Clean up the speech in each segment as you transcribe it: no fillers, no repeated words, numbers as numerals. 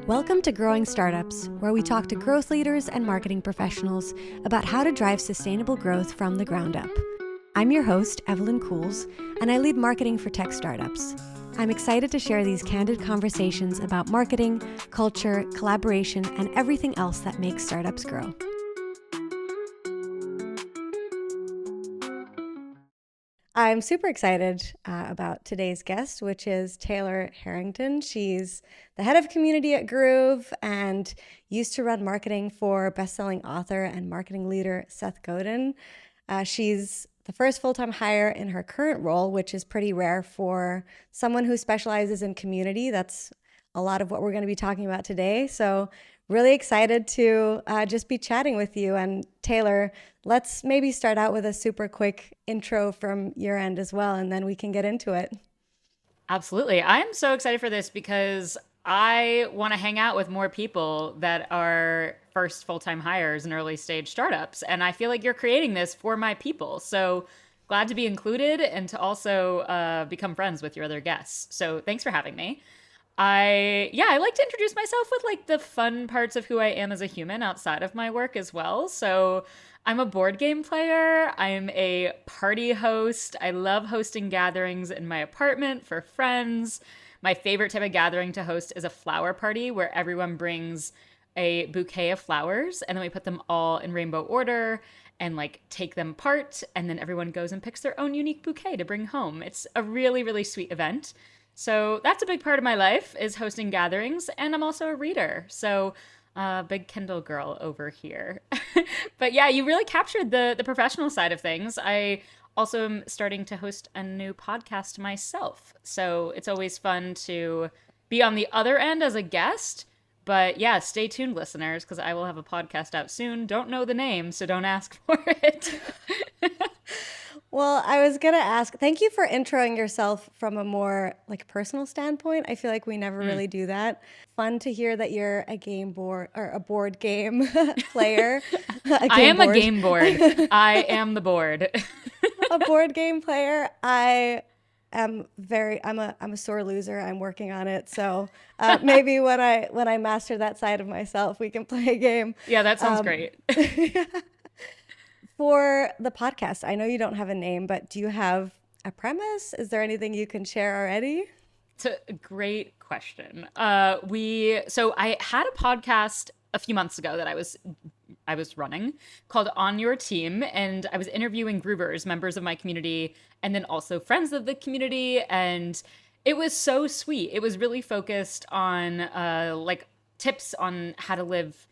Welcome to Growing Startups, where we talk to growth leaders and marketing professionals about how to drive sustainable growth from the ground up. I'm your host, Evelyn Cools, and I lead marketing for tech startups. I'm excited to share these candid conversations about marketing, culture, collaboration, and everything else that makes startups grow. I'm super excited about today's guest, which is Taylor Harrington. She's the head of community at Groove and used to run marketing for best-selling author and marketing leader Seth Godin. She's the first full-time hire in her current role, which is pretty rare for someone who specializes in community. That's a lot of what we're going to be talking about today. So really excited to just be chatting with you. And Taylor, let's maybe start out with a super quick intro from your end as well, and then we can get into it. Absolutely. I'm so excited for this because I want to hang out with more people that are first full-time hires in early stage startups. And I feel like you're creating this for my people. So glad to be included and to also become friends with your other guests. So thanks for having me. I like to introduce myself with like the fun parts of who I am as a human outside of my work as well. So I'm a board game player. I'm a party host. I love hosting gatherings in my apartment for friends. My favorite type of gathering to host is a flower party where everyone brings a bouquet of flowers and then we put them all in rainbow order and like take them apart, and then everyone goes and picks their own unique bouquet to bring home. It's a really, really sweet event. So that's a big part of my life, is hosting gatherings, and I'm also a reader. So big Kindle girl over here. But yeah, you really captured the professional side of things. I also am starting to host a new podcast myself. So it's always fun to be on the other end as a guest. But yeah, stay tuned, listeners, because I will have a podcast out soon. Don't know the name, so don't ask for it. Well, I was going to ask, thank you for introing yourself from a more like personal standpoint. I feel like we never really do that. Fun to hear that you're a game board or a board game player. I am a game board. I am the board. A board game player. I'm a sore loser. I'm working on it. So maybe when I master that side of myself, we can play a game. Yeah, that sounds great. For the podcast, I know you don't have a name, but do you have a premise? Is there anything you can share already? It's a great question. So I had a podcast a few months ago that I was running called On Your Team, and I was interviewing groovers, members of my community, and then also friends of the community, and it was so sweet. It was really focused on like tips on how to live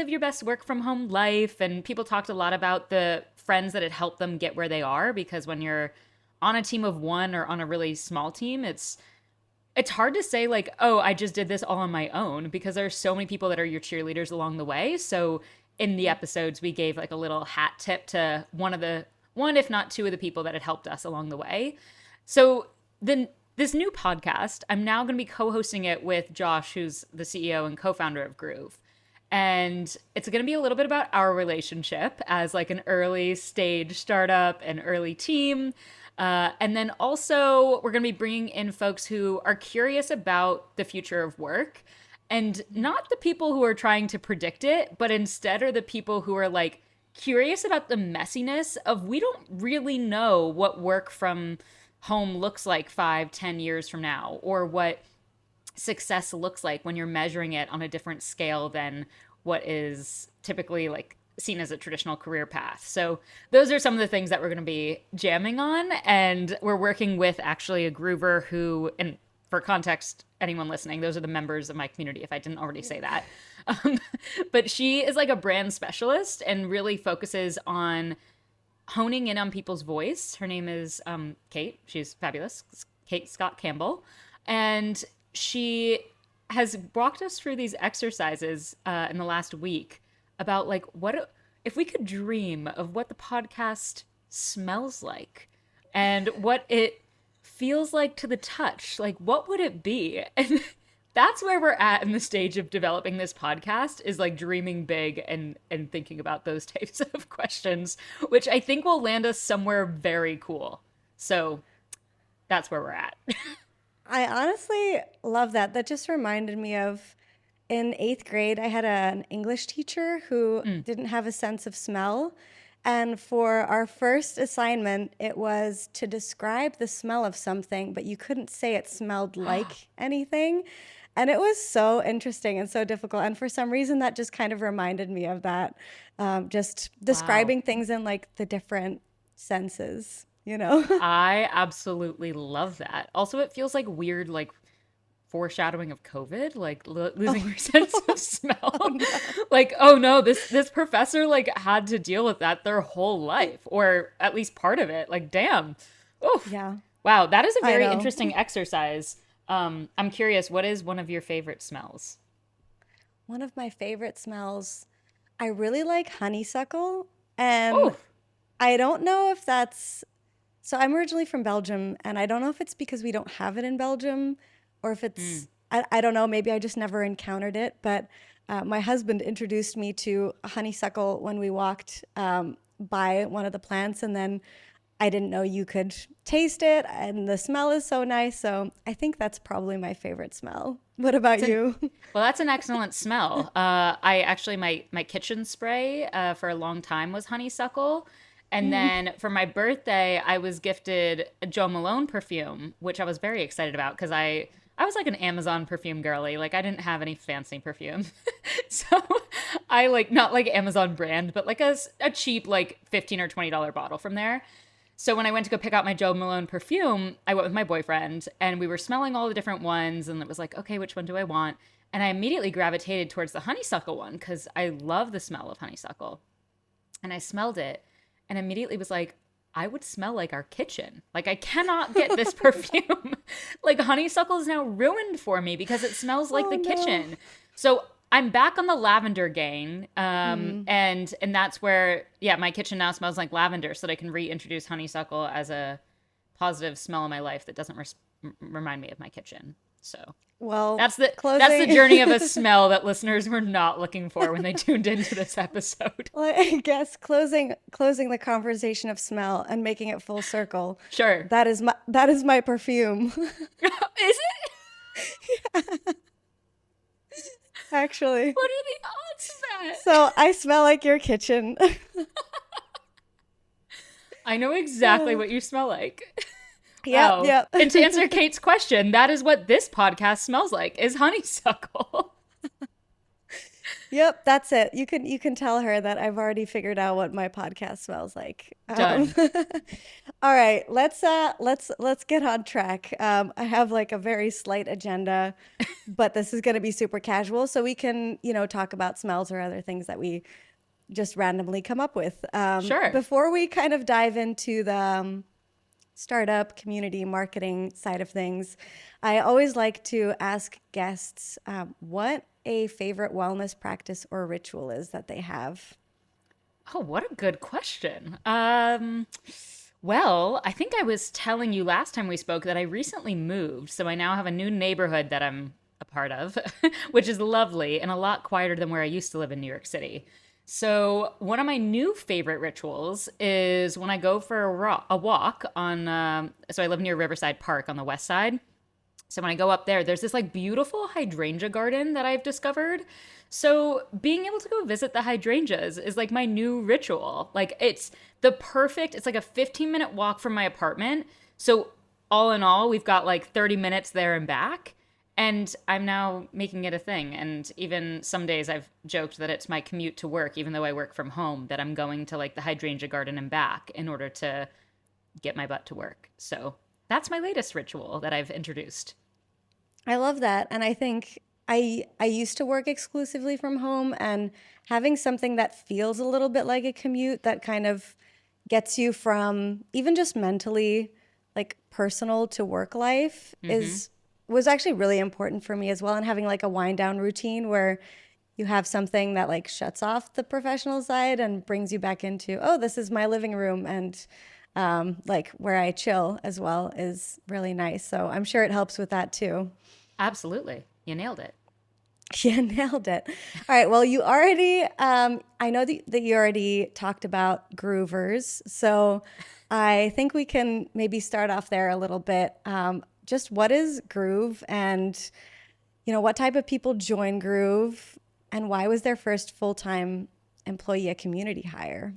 your best work from home life. And people talked a lot about the friends that had helped them get where they are, because when you're on a team of one or on a really small team, it's hard to say like, oh, I just did this all on my own, because there's so many people that are your cheerleaders along the way. So in the episodes, we gave like a little hat tip to one, if not two of the people that had helped us along the way. So then this new podcast, I'm now going to be co-hosting it with Josh, who's the CEO and co-founder of Groove. And it's going to be a little bit about our relationship as like an early stage startup and early team. And then also we're going to be bringing in folks who are curious about the future of work, and not the people who are trying to predict it, but instead are the people who are like curious about the messiness of, we don't really know what work from home looks like 5-10 years from now, or what success looks like when you're measuring it on a different scale than what is typically like seen as a traditional career path. So those are some of the things that we're going to be jamming on. And we're working with actually a groover who, and for context, anyone listening, those are the members of my community, if I didn't already say that. But she is like a brand specialist and really focuses on honing in on people's voice. Her name is Kate. She's fabulous. Kate Scott Campbell. And she has walked us through these exercises in the last week about like, what if we could dream of what the podcast smells like and what it feels like to the touch, like what would it be? And that's where we're at in the stage of developing this podcast, is like dreaming big and thinking about those types of questions, which I think will land us somewhere very cool. So that's where we're at. I honestly love that. That just reminded me of in eighth grade, I had an English teacher who Mm. didn't have a sense of smell. And for our first assignment, it was to describe the smell of something, but you couldn't say it smelled like anything. And it was so interesting and so difficult. And for some reason, that just kind of reminded me of that, just Wow. describing things in like the different senses, you know? I absolutely love that. Also, it feels like weird, like foreshadowing of COVID, like Oh, losing your sense of oh smell. no. Like, oh no, this professor like had to deal with that their whole life, or at least part of it. Like, damn. Oof. Yeah, Wow, that is a I very know. interesting exercise. I'm curious, what is one of your favorite smells? One of my favorite smells, I really like honeysuckle. And Oh, I don't know if that's, so I'm originally from Belgium, and I don't know if it's because we don't have it in Belgium or if mm. I don't know, maybe I just never encountered it. But my husband introduced me to honeysuckle when we walked by one of the plants, and then I didn't know you could taste it, and the smell is so nice. So I think that's probably my favorite smell. What about It's an you? Well, that's an excellent smell. I actually my kitchen spray for a long time was honeysuckle, and then for my birthday I was gifted a Joe Malone perfume, which I was very excited about because I was like an Amazon perfume girly. Like I didn't have any fancy perfume, so I like not like Amazon brand, but like a cheap like $15 or $20 bottle from there. So when I went to go pick out my Joe Malone perfume, I went with my boyfriend and we were smelling all the different ones and it was like, okay, which one do I want? And I immediately gravitated towards the honeysuckle one because I love the smell of honeysuckle. And I smelled it and immediately was like, I would smell like our kitchen. Like I cannot get this perfume. Like honeysuckle is now ruined for me because it smells like Oh the no. kitchen. So I'm back on the lavender gain, Hmm. and that's where yeah, my kitchen now smells like lavender, so that I can reintroduce honeysuckle as a positive smell in my life that doesn't remind me of my kitchen. So Well, that's the closing. journey of a smell that listeners were not looking for when they tuned into this episode. Well, I guess closing the conversation of smell and making it full circle. Sure, That is my perfume. is it? Actually. What are the odds of that? So I smell like your kitchen. I know exactly Uh, what you smell like. yep, Wow. yep. And to answer Kate's question, that is what this podcast smells like is honeysuckle. Yep, that's it. You can tell her that I've already figured out what my podcast smells like. Done. All right, let's get on track. I have like a very slight agenda, but this is going to be super casual, so we can, talk about smells or other things that we just randomly come up with. Sure. Before we kind of dive into the startup community marketing side of things, I always like to ask guests what a favorite wellness practice or ritual is that they have. Oh, what a good question. Well, I think I was telling you last time we spoke that I recently moved, so I now have a new neighborhood that I'm a part of, which is lovely and a lot quieter than where I used to live in New York City. So, one of my new favorite rituals is when I go for a walk on, so I live near Riverside Park on the west side. So when I go up there, there's this like beautiful hydrangea garden that I've discovered. So being able to go visit the hydrangeas is like my new ritual. Like it's like a 15-minute walk from my apartment. So all in all, we've got like 30 minutes there and back. And I'm now making it a thing. And even some days I've joked that it's my commute to work, even though I work from home, that I'm going to like the hydrangea garden and back in order to get my butt to work. So that's my latest ritual that I've introduced. I love that. And I think I used to work exclusively from home, and having something that feels a little bit like a commute that kind of gets you from even just mentally like personal to work life Hmm. is was actually really important for me as well. And having like a wind down routine where you have something that like shuts off the professional side and brings you back into, oh, this is my living room, and like where I chill as well is really nice. So I'm sure it helps with that too. Absolutely. You nailed it. Yeah, nailed it. All right. Well, I know that you already talked about groovers. So I think we can maybe start off there a little bit. Just what is groove? And, what type of people join Groove and why was their first full-time employee a community hire?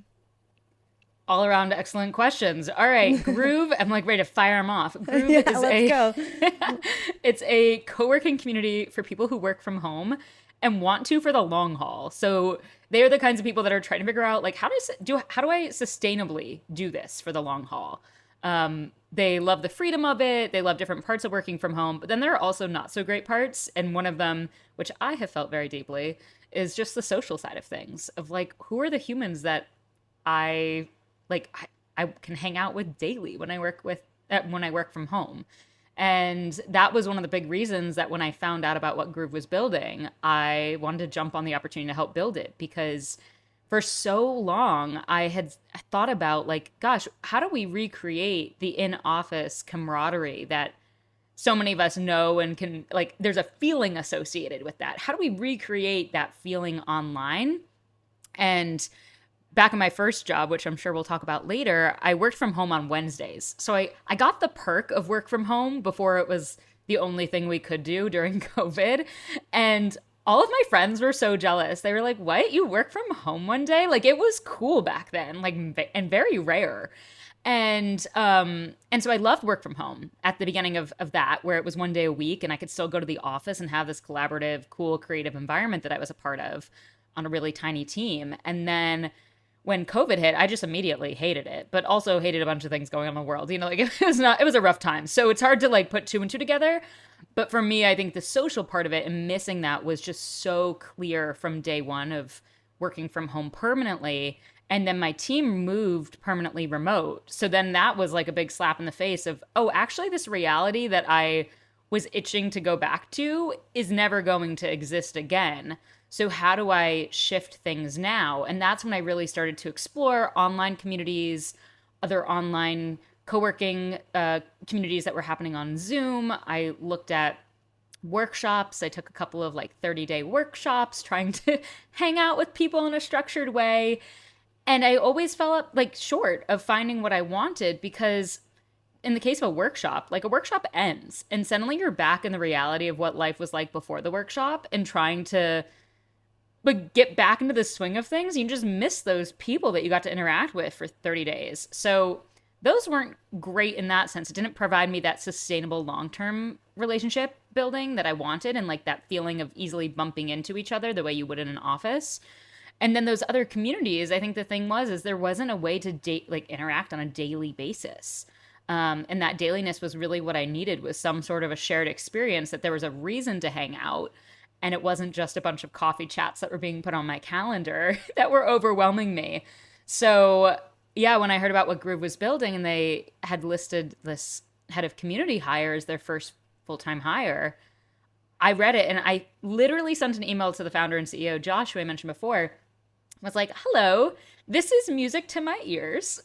All around excellent questions. All right, Groove, I'm like ready to fire them off. Groove Yeah, is let's a go. it's a co-working community for people who work from home and want to for the long haul. So they are the kinds of people that are trying to figure out like how do I sustainably do this for the long haul. They love the freedom of it. They love different parts of working from home, but then there are also not so great parts. And one of them, which I have felt very deeply, is just the social side of things. Of like, who are the humans that I I can hang out with daily when I work from home. And that was one of the big reasons that when I found out about what Groove was building, I wanted to jump on the opportunity to help build it because for so long I had thought about like, gosh, how do we recreate the in-office camaraderie that so many of us know and can like there's a feeling associated with that. How do we recreate that feeling online? And back in my first job, which I'm sure we'll talk about later, I worked from home on Wednesdays. So I got the perk of work from home before it was the only thing we could do during COVID. And all of my friends were so jealous. They were like, "What? You work from home one day?" Like it was cool back then, like and very rare. And so I loved work from home at the beginning of that, where it was one day a week and I could still go to the office and have this collaborative, cool, creative environment that I was a part of on a really tiny team. And then when COVID hit, I just immediately hated it, but also hated a bunch of things going on in the world. Like it was a rough time. So it's hard to like put two and two together. But for me, I think the social part of it and missing that was just so clear from day one of working from home permanently. And then my team moved permanently remote. So then that was like a big slap in the face of, oh, actually, this reality that I was itching to go back to is never going to exist again. So, how do I shift things now? And that's when I really started to explore online communities, other online co working communities that were happening on Zoom. I looked at workshops. I took a couple of like 30-day workshops trying to hang out with people in a structured way. And I always felt like short of finding what I wanted because in the case of a workshop, like a workshop ends and suddenly you're back in the reality of what life was like before the workshop and trying to but get back into the swing of things. You just miss those people that you got to interact with for 30 days. So those weren't great in that sense. It didn't provide me that sustainable long-term relationship building that I wanted and like that feeling of easily bumping into each other the way you would in an office. And then those other communities, I think the thing was is there wasn't a way to interact on a daily basis. And that dailiness was really what I needed was some sort of a shared experience that there was a reason to hang out and it wasn't just a bunch of coffee chats that were being put on my calendar that were overwhelming me. So, yeah, when I heard about what Groove was building and they had listed this head of community hire as their first full-time hire, I read it and I literally sent an email to the founder and CEO, Josh, who I mentioned before, was like, hello, this is music to my ears.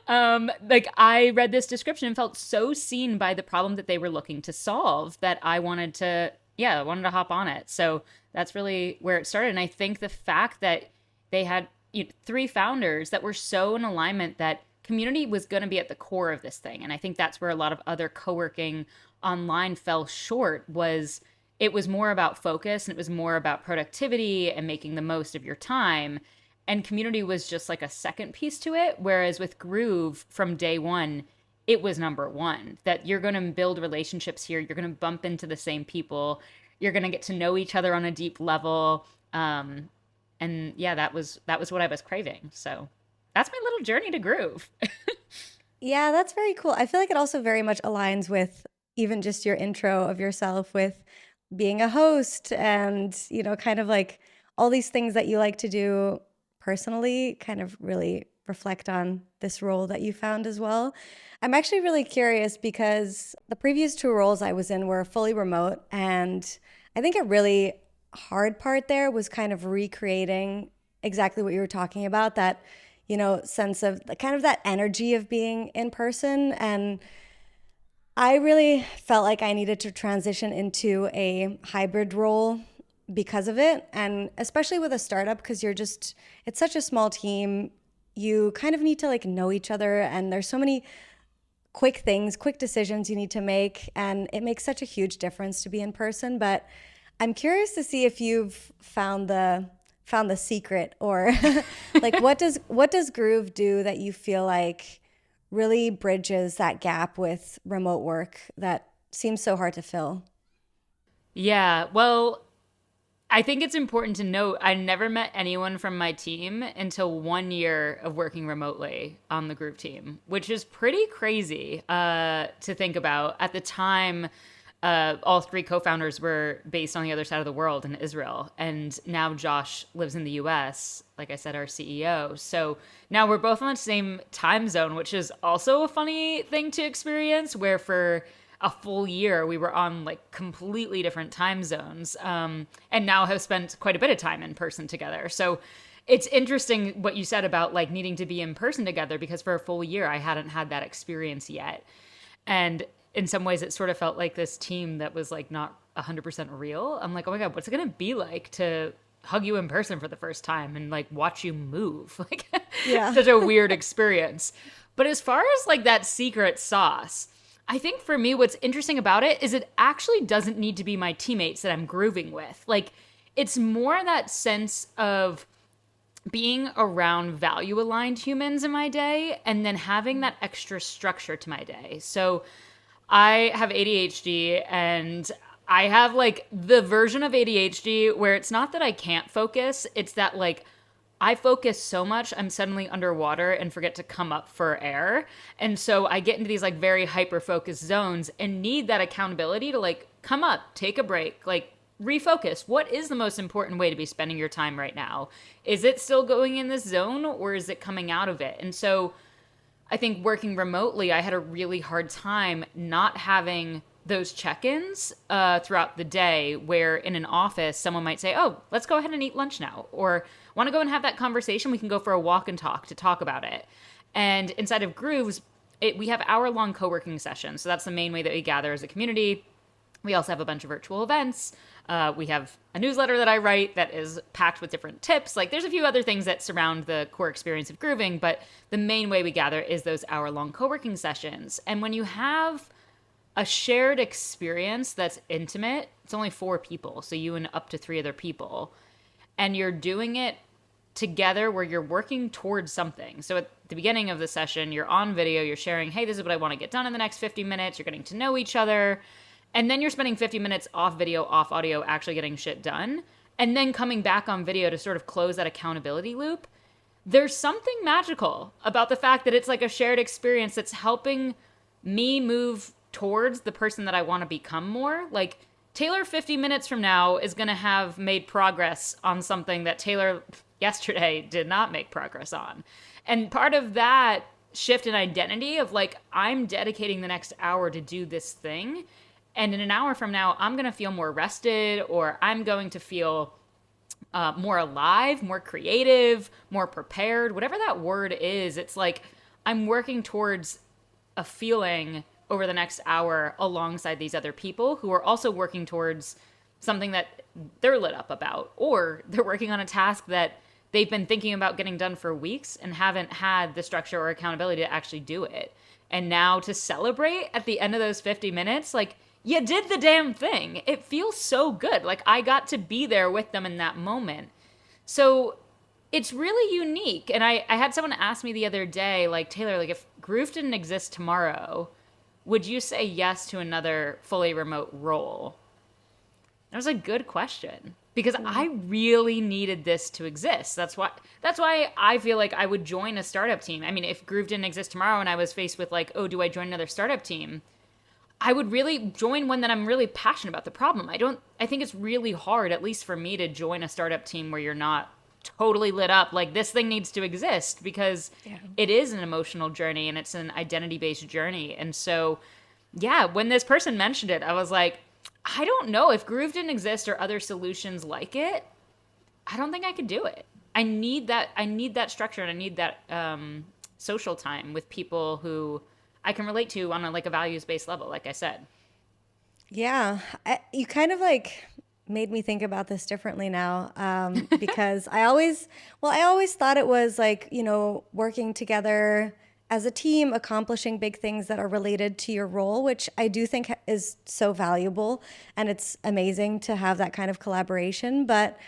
Like I read this description and felt so seen by the problem that they were looking to solve that I wanted to hop on it. So that's really where it started. And I think the fact that they had three founders that were so in alignment that community was going to be at the core of this thing. And I think that's where a lot of other co-working online fell short was it was more about focus and it was more about productivity and making the most of your time. And community was just like a second piece to it. Whereas with Groove from day one, it was number one that you're going to build relationships here. You're going to bump into the same people. You're going to get to know each other on a deep level. And yeah, that was what I was craving. So that's my little journey to Groove. Yeah, that's very cool. I feel like it also very much aligns with even just your intro of yourself with being a host and, kind of like all these things that you like to do personally kind of really reflect on this role that you found as well. I'm actually really curious because the previous two roles I was in were fully remote. And I think a really hard part there was kind of recreating exactly what you were talking about, that, sense of kind of that energy of being in person. And I really felt like I needed to transition into a hybrid role because of it. And especially with a startup, because it's such a small team, you kind of need to like know each other. And there's so many quick things, quick decisions you need to make, and it makes such a huge difference to be in person. But I'm curious to see if you've found the secret, or like what does Groove do that you feel like really bridges that gap with remote work that seems so hard to fill? Yeah, well, I think it's important to note I never met anyone from my team until 1 year of working remotely on the group team, which is pretty crazy to think about. At the time, all three co-founders were based on the other side of the world in Israel, and now Josh lives in the U.S. Like I said, our CEO. So now we're both on the same time zone, which is also a funny thing to experience. Where for a full year we were on like completely different time zones, and now have spent quite a bit of time in person together. So it's interesting what you said about like needing to be in person together, because for a full year I hadn't had that experience yet. And in some ways, it sort of felt like this team that was like not 100% real. I'm like, oh my God, what's it going to be like to hug you in person for the first time and like watch you move? Like, Yeah. such a weird experience. But as far as like that secret sauce, I think for me, what's interesting about it is it actually doesn't need to be my teammates that I'm grooving with. Like, it's more that sense of being around value aligned humans in my day and then having that extra structure to my day. So I have ADHD, and I have like the version of ADHD where it's not that I can't focus, it's that like I focus so much, I'm suddenly underwater and forget to come up for air. And so I get into these like very hyper focused zones and need that accountability to like come up, take a break, like refocus. What is the most important way to be spending your time right now? Is it still going in this zone, or is it coming out of it? And so I think working remotely, I had a really hard time not having those check-ins throughout the day, where in an office someone might say, oh, let's go ahead and eat lunch now, or want to go and have that conversation, we can go for a walk and talk to talk about it. And inside of Grooves, we have hour-long co-working sessions. So that's the main way that we gather as a community. We also have a bunch of virtual events. We have a newsletter that I write that is packed with different tips. Like, there's a few other things that surround the core experience of grooving, but the main way we gather is those hour-long co-working sessions. And when you have a shared experience that's intimate, it's only 4 people, so you and up to 3 other people, and you're doing it together where you're working towards something. So at the beginning of the session, you're on video, you're sharing, hey, this is what I want to get done in the next 50 minutes. You're getting to know each other. And then you're spending 50 minutes off video, off audio, actually getting shit done. And then coming back on video to sort of close that accountability loop. There's something magical about the fact that it's like a shared experience that's helping me move towards the person that I want to become more. Like, Taylor 50 minutes from now is going to have made progress on something that Taylor yesterday did not make progress on. And part of that shift in identity of like, I'm dedicating the next hour to do this thing. And in an hour from now, I'm going to feel more rested, or I'm going to feel more alive, more creative, more prepared, whatever that word is. It's like I'm working towards a feeling over the next hour alongside these other people who are also working towards something that they're lit up about, or they're working on a task that they've been thinking about getting done for weeks and haven't had the structure or accountability to actually do it. And now to celebrate at the end of those 50 minutes, like, you did the damn thing. It feels so good. Like, I got to be there with them in that moment. So it's really unique. And I had someone ask me the other day, like, Taylor, like, if Groove didn't exist tomorrow, would you say yes to another fully remote role? That was a good question, because I really needed this to exist. That's why I feel like I would join a startup team. I mean, if Groove didn't exist tomorrow and I was faced with like, oh, do I join another startup team? I would really join one that I'm really passionate about the problem. I think it's really hard, at least for me, to join a startup team where you're not totally lit up. Like, this thing needs to exist, because Yeah. it is an emotional journey and it's an identity based journey. And so, yeah, when this person mentioned it, I was like, I don't know if Groove didn't exist or other solutions like it. I don't think I could do it. I need that. I need that structure, and I need that social time with people who I can relate to on a values based level, like I said. Yeah, you kind of like made me think about this differently now, because I always thought it was like, working together as a team accomplishing big things that are related to your role, which I do think is so valuable. And it's amazing to have that kind of collaboration. But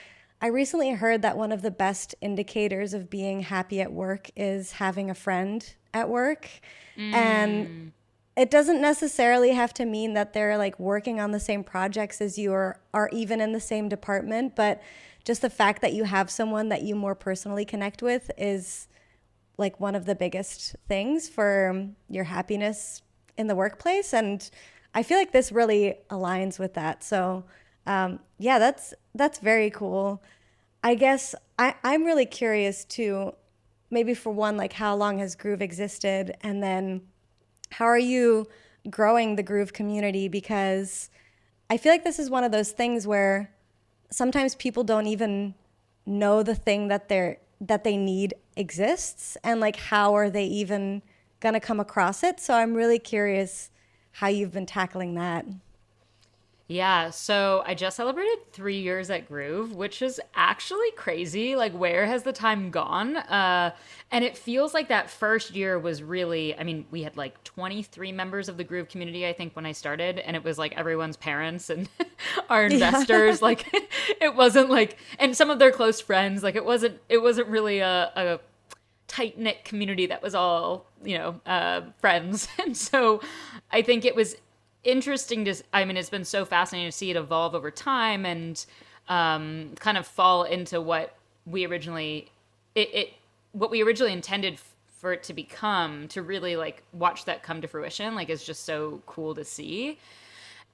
I recently heard that one of the best indicators of being happy at work is having a friend at work. And Mm. it doesn't necessarily have to mean that they're like working on the same projects as you or are even in the same department, but just the fact that you have someone that you more personally connect with is like one of the biggest things for your happiness in the workplace. And I feel like this really aligns with that. So yeah, that's very cool. I guess I'm really curious too, maybe for one, like how long has Groove existed? And then how are you growing the Groove community? Because I feel like this is one of those things where sometimes people don't even know the thing that they need exists, and like how are they even gonna come across it. So I'm really curious how you've been tackling that. Yeah, so I just celebrated 3 years at Groove, which is actually crazy. Like, where has the time gone? And it feels like that first year was really, I mean, we had like 23 members of the Groove community, I think, when I started, and it was like everyone's parents and our Yeah. investors. Like, it wasn't like, and some of their close friends. Like, it wasn't really a tight knit community that was all friends. And so I think it was interesting to. I mean, it's been so fascinating to see it evolve over time and kind of fall into it what we originally intended for it to become. To really like watch that come to fruition, like, is just so cool to see.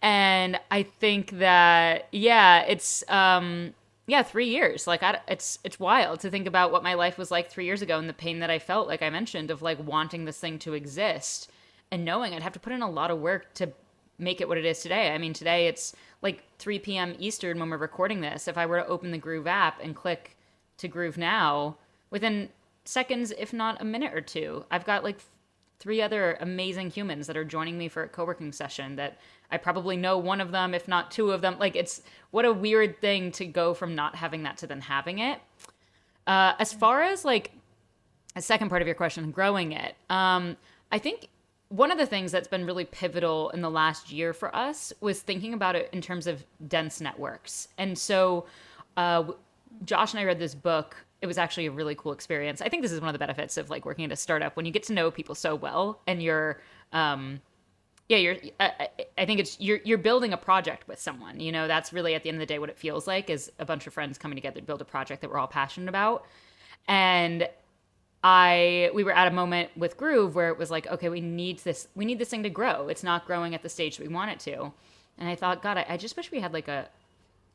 And I think that yeah, 3 years. Like, it's wild to think about what my life was like 3 years ago and the pain that I felt, like I mentioned, of like wanting this thing to exist and knowing I'd have to put in a lot of work to make it what it is today. I mean, today it's like 3 p.m. Eastern when we're recording this. If I were to open the Groove app and click to Groove now, within seconds, if not a minute or two, I've got like three other amazing humans that are joining me for a co-working session that I probably know one of them, if not two of them. Like, it's what a weird thing to go from not having that to then having it. As far as like a second part of your question, growing it, I think one of the things that's been really pivotal in the last year for us was thinking about it in terms of dense networks. And so uh, Josh and I read this book. It was actually a really cool experience. I think this is one of the benefits of like working at a startup, when you get to know people so well and you're yeah, I think it's you're building a project with someone. You know, that's really at the end of the day what it feels like, is a bunch of friends coming together to build a project that we're all passionate about. And we were at a moment with Groove where it was like, okay, we need this thing to grow. It's not growing at the stage that we want it to. And I thought, God, I just wish we had like a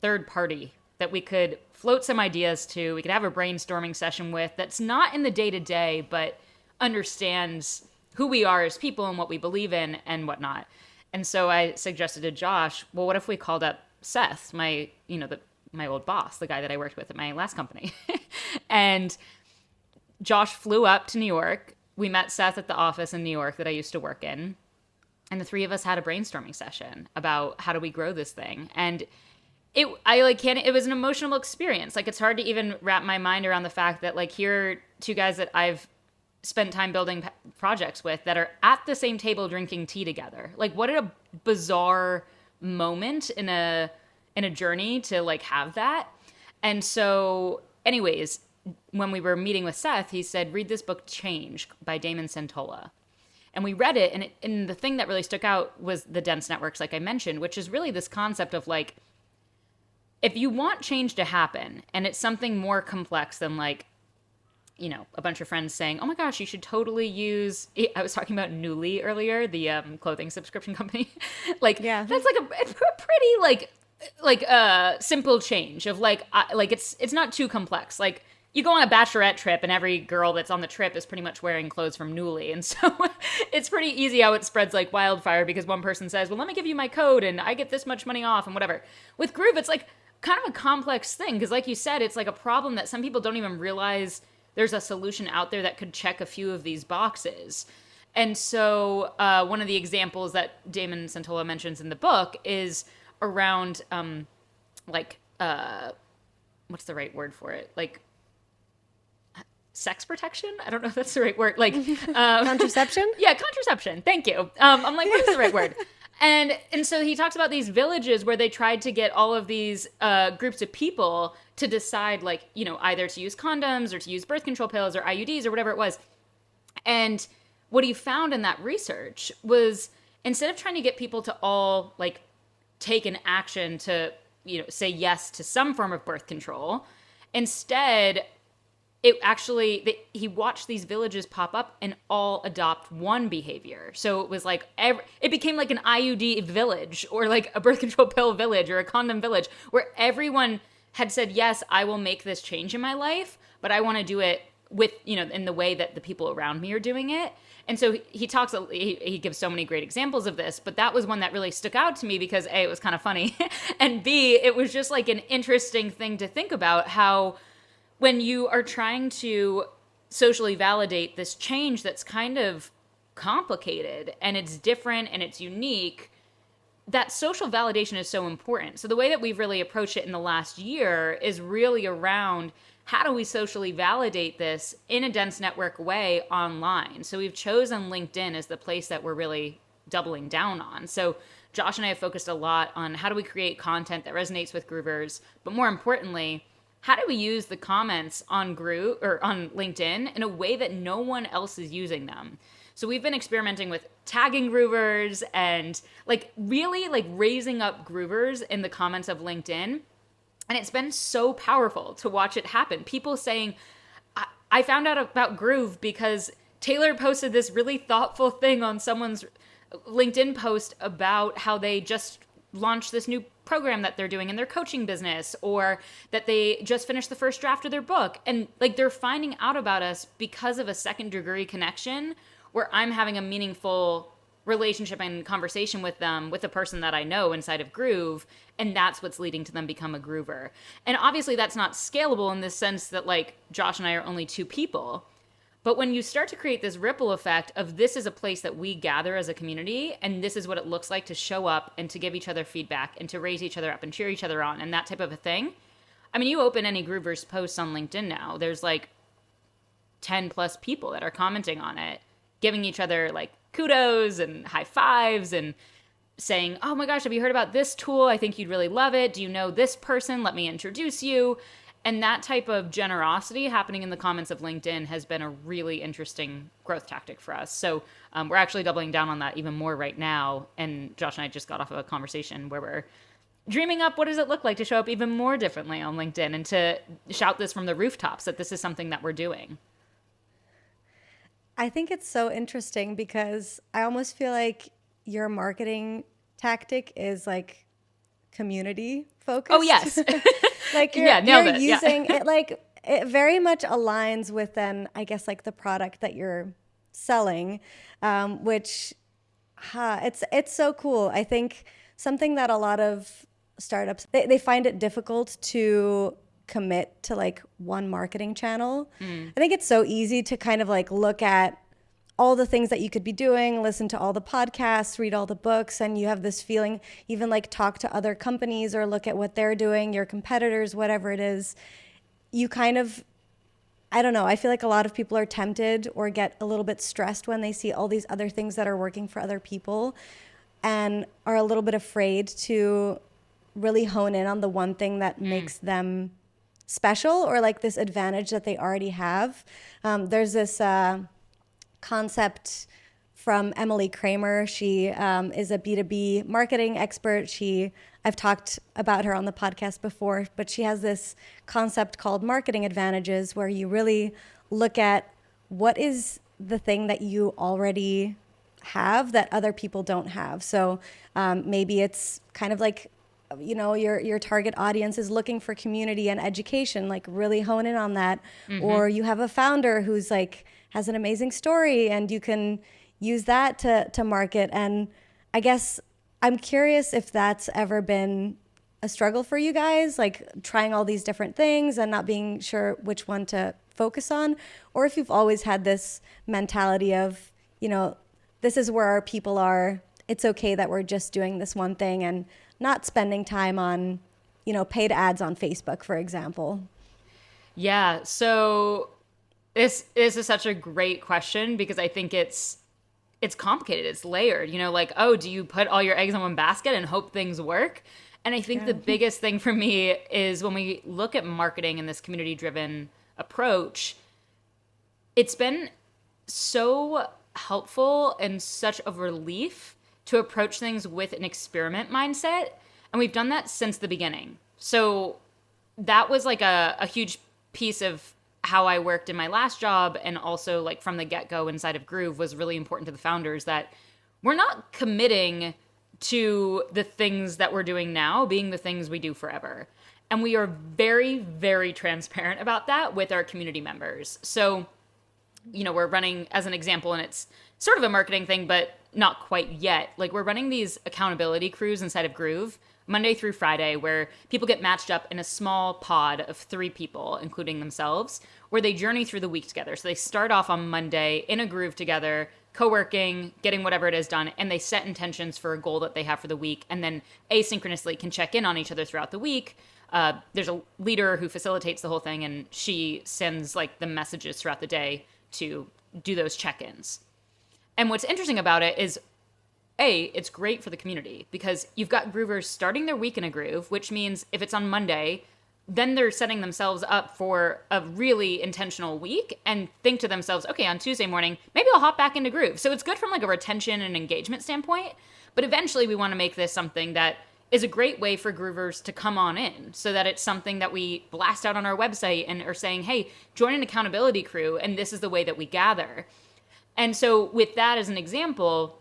third party that we could float some ideas to. We could have a brainstorming session with, that's not in the day to day, but understands who we are as people and what we believe in and whatnot. And so I suggested to Josh, well, what if we called up Seth, my old boss, the guy that I worked with at my last company, and Josh flew up to New York. We met Seth at the office in New York that I used to work in, and the three of us had a brainstorming session about how do we grow this thing. And it was an emotional experience. Like, it's hard to even wrap my mind around the fact that like, here are two guys that I've spent time building projects with that are at the same table drinking tea together. Like, what a bizarre moment in a journey to like have that. And so anyways, when we were meeting with Seth, he said, read this book Change by Damon Santola. And we read it, and the thing that really stuck out was the dense networks, like I mentioned, which is really this concept of like, if you want change to happen and it's something more complex than like, a bunch of friends saying, oh my gosh, you should totally use, I was talking about Nuuly earlier, the clothing subscription company. Like, Yeah. that's like a pretty simple change of like, it's not too complex. Like, you go on a bachelorette trip and every girl that's on the trip is pretty much wearing clothes from Nuuly. And so it's pretty easy how it spreads like wildfire, because one person says, well, let me give you my code and I get this much money off and whatever. With Groove, it's like kind of a complex thing, because like you said, it's like a problem that some people don't even realize there's a solution out there that could check a few of these boxes. And so one of the examples that Damon Santola mentions in the book is around like what's the right word for it? Like, sex protection. I don't know if that's the right word. Like, Contraception? yeah, contraception. Thank you. I'm like, what is the right word? And so he talks about these villages where they tried to get all of these groups of people to decide, like, you know, either to use condoms or to use birth control pills or IUDs or whatever it was. And what he found in that research was, instead of trying to get people to all like take an action to, you know, say yes to some form of birth control, instead it actually he watched these villages pop up and all adopt one behavior. So it was like it became like an IUD village, or like a birth control pill village, or a condom village, where everyone had said, yes, I will make this change in my life, but I want to do it with, you know, in the way that the people around me are doing it. And so he talks, he gives so many great examples of this, but that was one that really stuck out to me because A, it was kind of funny, and B, it was just like an interesting thing to think about, how when you are trying to socially validate this change that's kind of complicated and it's different and it's unique, that social validation is so important. So the way that we've really approached it in the last year is really around, how do we socially validate this in a dense network way online? So we've chosen LinkedIn as the place that we're really doubling down on. So Josh and I have focused a lot on how do we create content that resonates with Groovers, but more importantly, how do we use the comments on Groove or on LinkedIn in a way that no one else is using them? So we've been experimenting with tagging Groovers and like really like raising up Groovers in the comments of LinkedIn. And it's been so powerful to watch it happen. People saying, I found out about Groove because Taylor posted this really thoughtful thing on someone's LinkedIn post about how they just launched this new program that they're doing in their coaching business, or that they just finished the first draft of their book. And like, they're finding out about us because of a second degree connection where I'm having a meaningful relationship and conversation with them, with a person that I know inside of Groove, and that's what's leading to them become a Groover. And obviously that's not scalable in the sense that like Josh and I are only two people. But when you start to create this ripple effect of, this is a place that we gather as a community, and this is what it looks like to show up and to give each other feedback and to raise each other up and cheer each other on and that type of a thing. I mean, you open any Groovers posts on LinkedIn now, there's like 10 plus people that are commenting on it, giving each other like kudos and high fives and saying, oh my gosh, have you heard about this tool? I think you'd really love it. Do you know this person? Let me introduce you. And that type of generosity happening in the comments of LinkedIn has been a really interesting growth tactic for us. So we're actually doubling down on that even more right now. And Josh and I just got off of a conversation where we're dreaming up what does it look like to show up even more differently on LinkedIn and to shout this from the rooftops that this is something that we're doing. I think it's so interesting because I almost feel like your marketing tactic is like community focused. Oh, yes. Like yeah, nailed you're it. using Yeah. it, like it very much aligns with then, I guess, like the product that you're selling, which it's so cool. I think something that a lot of startups, they find it difficult to commit to like one marketing channel. I think it's so easy to kind of like look at all the things that you could be doing, listen to all the podcasts, read all the books, and you have this feeling, even like talk to other companies or look at what they're doing, your competitors, whatever it is. You kind of, I don't know, I feel like a lot of people are tempted or get a little bit stressed when they see all these other things that are working for other people and are a little bit afraid to really hone in on the one thing that makes them special, or like this advantage that they already have. There's this concept from Emily Kramer. She is a B2B marketing expert. I've talked about her on the podcast before, but she has this concept called marketing advantages, where you really look at what is the thing that you already have that other people don't have. So maybe it's kind of like, you know, your target audience is looking for community and education, like really hone in on that. Or you have a founder who's like has an amazing story and you can use that to market. And I guess I'm curious if that's ever been a struggle for you guys, like trying all these different things and not being sure which one to focus on, or if you've always had this mentality of, you know, this is where our people are. It's okay that we're just doing this one thing and not spending time on, you know, paid ads on Facebook, for example. Yeah. So This is such a great question because I think it's complicated. It's layered. Like, oh, do you put all your eggs in one basket and hope things work? And I think the Yeah. biggest thing for me is when we look at marketing and this community driven approach, it's been so helpful and such a relief to approach things with an experiment mindset. And we've done that since the beginning. So that was like a huge piece of how I worked in my last job, and also like from the get-go inside of Groove was really important to the founders that we're not committing to the things that we're doing now being the things we do forever. And we are very, very transparent about that with our community members. So, we're running as an example, and it's sort of a marketing thing, but not quite yet. Like, we're running these accountability crews inside of Groove Monday through Friday, where people get matched up in a small pod of 3 people, including themselves, where they journey through the week together. So they start off on Monday in a groove together, co-working, getting whatever it is done, and they set intentions for a goal that they have for the week, and then asynchronously can check in on each other throughout the week. There's a leader who facilitates the whole thing, and she sends like the messages throughout the day to do those check-ins. And what's interesting about it is, it's great for the community because you've got groovers starting their week in a groove, which means if it's on Monday, then they're setting themselves up for a really intentional week and think to themselves, okay, on Tuesday morning, maybe I'll hop back into groove. So it's good from like a retention and engagement standpoint. But eventually we want to make this something that is a great way for groovers to come on in, so that it's something that we blast out on our website and are saying, hey, join an accountability crew, and this is the way that we gather. And so with that as an example,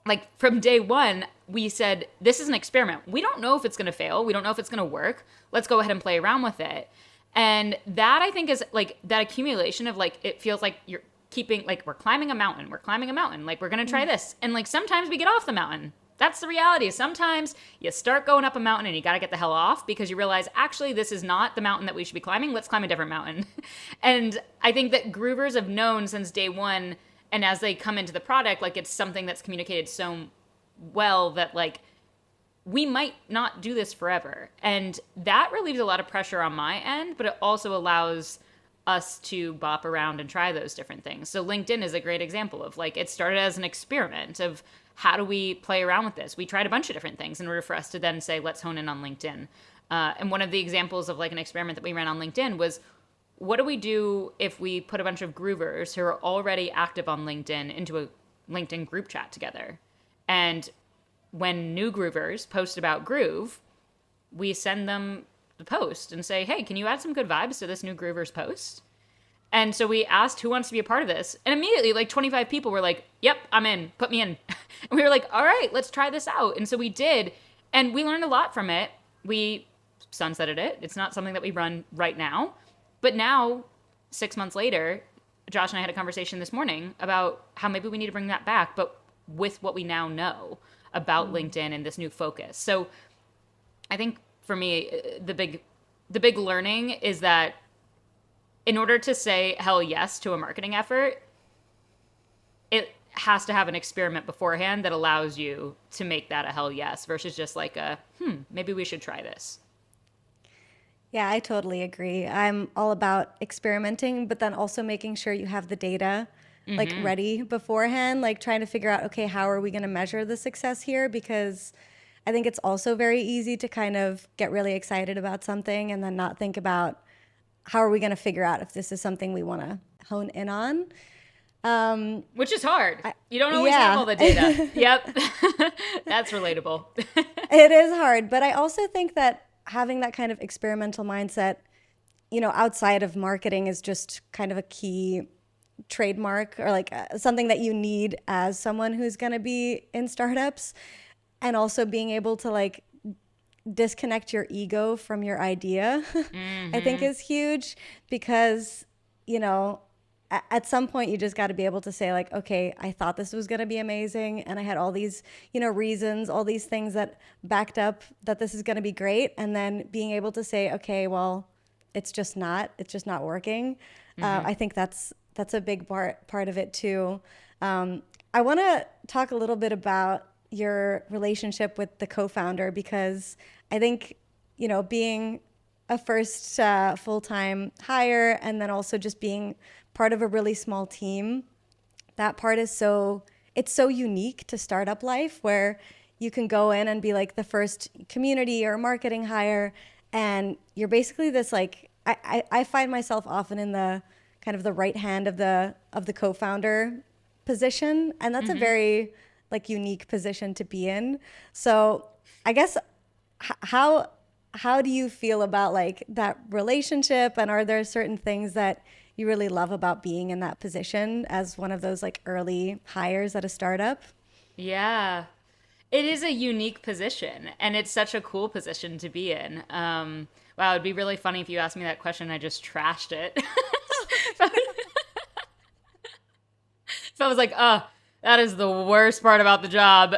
like from day one, we said, this is an experiment. We don't know if it's going to fail. We don't know if it's going to work. Let's go ahead and play around with it. And that, I think, is like that accumulation of like, it feels like you're keeping, like, we're climbing a mountain. We're climbing a mountain. Like, we're going to try this. And like, sometimes we get off the mountain. That's the reality. Sometimes you start going up a mountain and you got to get the hell off because you realize, actually, this is not the mountain that we should be climbing. Let's climb a different mountain. And I think that groovers have known since day one, and as they come into the product, like, it's something that's communicated so well that like we might not do this forever. And that relieves a lot of pressure on my end, but it also allows us to bop around and try those different things. So LinkedIn is a great example of like, it started as an experiment of how do we play around with this? We tried a bunch of different things in order for us to then say, let's hone in on LinkedIn. And one of the examples of like an experiment that we ran on LinkedIn was, what do we do if we put a bunch of groovers who are already active on LinkedIn into a LinkedIn group chat together? And when new groovers post about Groove, we send them the post and say, hey, can you add some good vibes to this new groover's post? And so we asked who wants to be a part of this. And immediately, like 25 people were like, yep, I'm in. Put me in. And we were like, all right, let's try this out. And so we did. And we learned a lot from it. We sunsetted it. It's not something that we run right now. But now, 6 months later, Josh and I had a conversation this morning about how maybe we need to bring that back, but with what we now know about LinkedIn and this new focus. So I think for me, the big learning is that in order to say hell yes to a marketing effort, it has to have an experiment beforehand that allows you to make that a hell yes versus just like a, maybe we should try this. Yeah, I totally agree. I'm all about experimenting, but then also making sure you have the data like ready beforehand, like trying to figure out, okay, how are we going to measure the success here? Because I think it's also very easy to kind of get really excited about something and then not think about how are we going to figure out if this is something we want to hone in on. Which is hard. You don't always have Yeah, all the data. Yep. That's relatable. it is hard. But I also think that having that kind of experimental mindset, outside of marketing is just kind of a key trademark or like something that you need as someone who's going to be in startups, and also being able to like disconnect your ego from your idea. I think is huge because at some point you just got to be able to say like, okay, I thought this was going to be amazing and I had all these reasons, all these things that backed up that this is going to be great, and then being able to say, okay, well, it's just not working. I think that's a big part of it too. I want to talk a little bit about your relationship with the co-founder, because I think being a first full-time hire, and then also just being part of a really small team, that part is it's so unique to startup life where you can go in and be like the first community or marketing hire, and you're basically this like I find myself often in the kind of the right hand of the co-founder position, and that's a Mm-hmm. very like unique position to be in. So I guess how how do you feel about like that relationship, and are there certain things that you really love about being in that position as one of those like early hires at a startup? Yeah. It is a unique position, and it's such a cool position to be in. Wow, it'd be really funny if you asked me that question and I just trashed it. So I was like, oh, that is the worst part about the job.